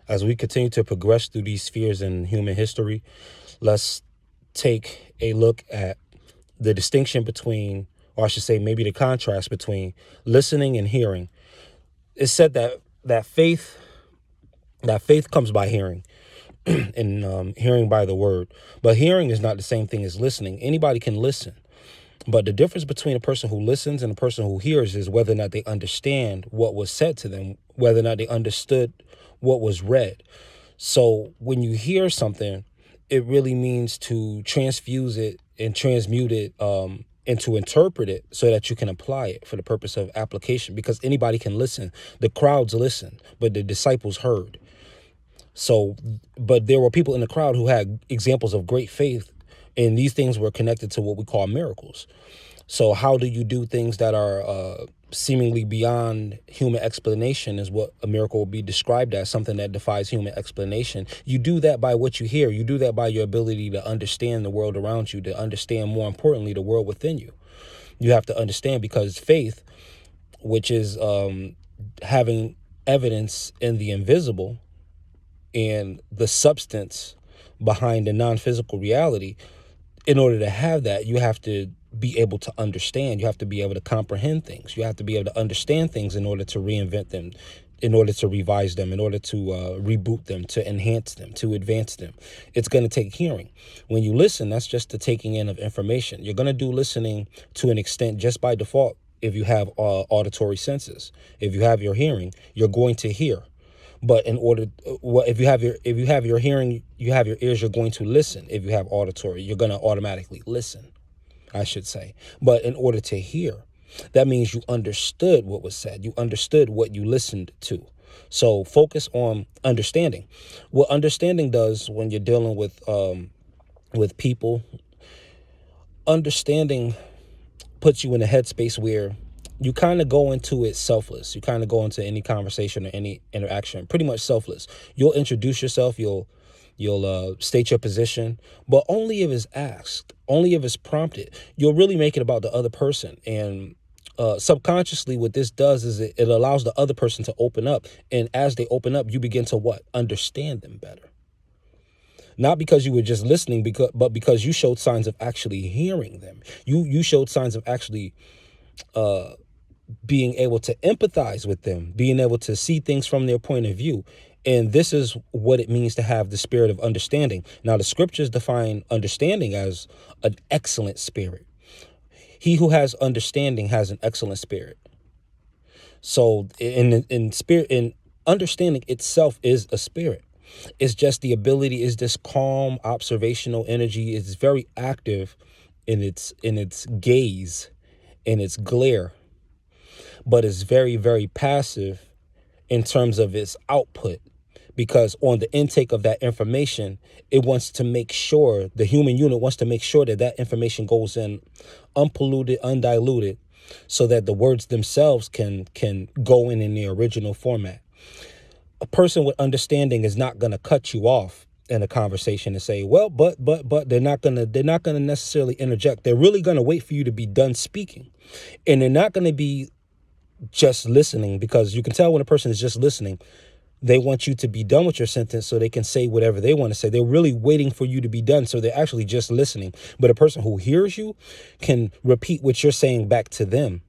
As we continue to progress through these spheres in human history, let's take a look at the distinction between, or I should say, maybe the contrast between listening and hearing. It's said that faith comes by hearing, and hearing by the word. But hearing is not the same thing as listening. Anybody can listen. But the difference between a person who listens and a person who hears is whether or not they understand what was said to them, whether or not they understood what was read. So when you hear something, it really means to transfuse it and transmute it, and to interpret it so that you can apply it for the purpose of application, because anybody can listen. The crowds listen, but the disciples heard. So, but there were people in the crowd who had examples of great faith, and these things were connected to what we call miracles. So, how do you do things that are seemingly beyond human explanation is what a miracle will be described as, something that defies human explanation. You do that by what you hear. You do that by your ability to understand the world around you, to understand, more importantly, the world within you. You have to understand, because faith, which is having evidence in the invisible and the substance behind the non-physical reality, in order to have that, you have to be able to understand. You have to be able to comprehend things. You have to be able to understand things in order to reinvent them, in order to revise them, in order to reboot them, to enhance them, to advance them. It's going to take hearing. When you listen, that's just the taking in of information. You're going to do listening to an extent just by default if you have auditory senses. If you have your hearing, you're going to hear. But in order, if you have your hearing, you have your ears, you're going to listen. If you have auditory, you're going to automatically listen, I should say. But in order to hear, that means you understood what was said. You understood what you listened to. So focus on understanding. What understanding does when you're dealing with people, understanding puts you in a headspace where you kind of go into it selfless. You kind of go into any conversation or any interaction pretty much selfless. You'll introduce yourself. You'll state your position, but only if it's asked, only if it's prompted. You'll really make it about the other person. And subconsciously, what this does is it allows the other person to open up. And as they open up, you begin to what? Understand them better. Not because you were just listening, but because you showed signs of actually hearing them. You showed signs of actually being able to empathize with them, being able to see things from their point of view. And this is what it means to have the spirit of understanding. Now, the scriptures define understanding as an excellent spirit. He who has understanding has an excellent spirit. So in spirit, in understanding itself is a spirit. It's just the ability, is this calm observational energy. It's very active in its gaze, in its glare, but it's very, very passive in terms of its output, because on the intake of that information, it wants to make sure, the human unit wants to make sure that that information goes in unpolluted, undiluted, so that the words themselves can go in the original format. A person with understanding is not going to cut you off in a conversation and say, well, but they're not going to necessarily interject. They're really going to wait for you to be done speaking. And they're not going to be just listening, because you can tell when a person is just listening, they want you to be done with your sentence so they can say whatever they want to say. They're really waiting for you to be done, so they're actually just listening. But a person who hears you can repeat what you're saying back to them.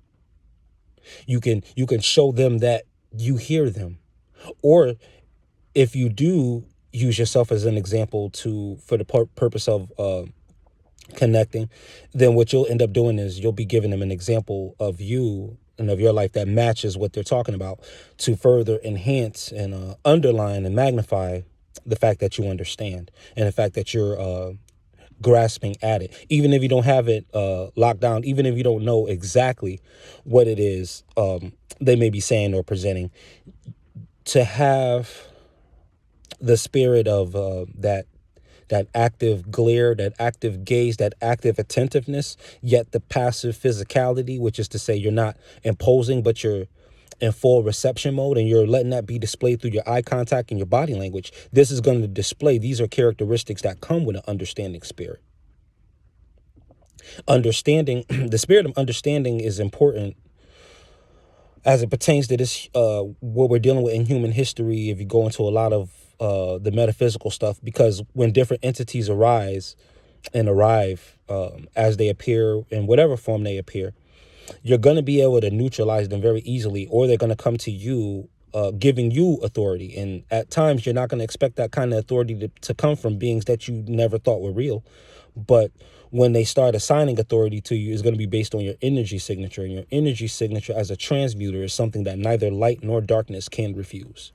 You can show them that you hear them. Or if you do use yourself as an example for the purpose of connecting, then what you'll end up doing is you'll be giving them an example of you and of your life that matches what they're talking about, to further enhance and underline and magnify the fact that you understand and the fact that you're grasping at it. Even if you don't have it locked down, even if you don't know exactly what it is they may be saying or presenting, to have the spirit of that active glare, that active gaze, that active attentiveness, yet the passive physicality, which is to say you're not imposing, but you're in full reception mode, and you're letting that be displayed through your eye contact and your body language. This is going to display, these are characteristics that come with an understanding spirit. Understanding, the spirit of understanding is important as it pertains to this, what we're dealing with in human history. If you go into a lot of the metaphysical stuff, because when different entities arise and arrive, as they appear in whatever form they appear, you're going to be able to neutralize them very easily, or they're going to come to you, giving you authority. And at times, you're not going to expect that kind of authority to come from beings that you never thought were real. But when they start assigning authority to you, it's going to be based on your energy signature. And your energy signature as a transmuter is something that neither light nor darkness can refuse.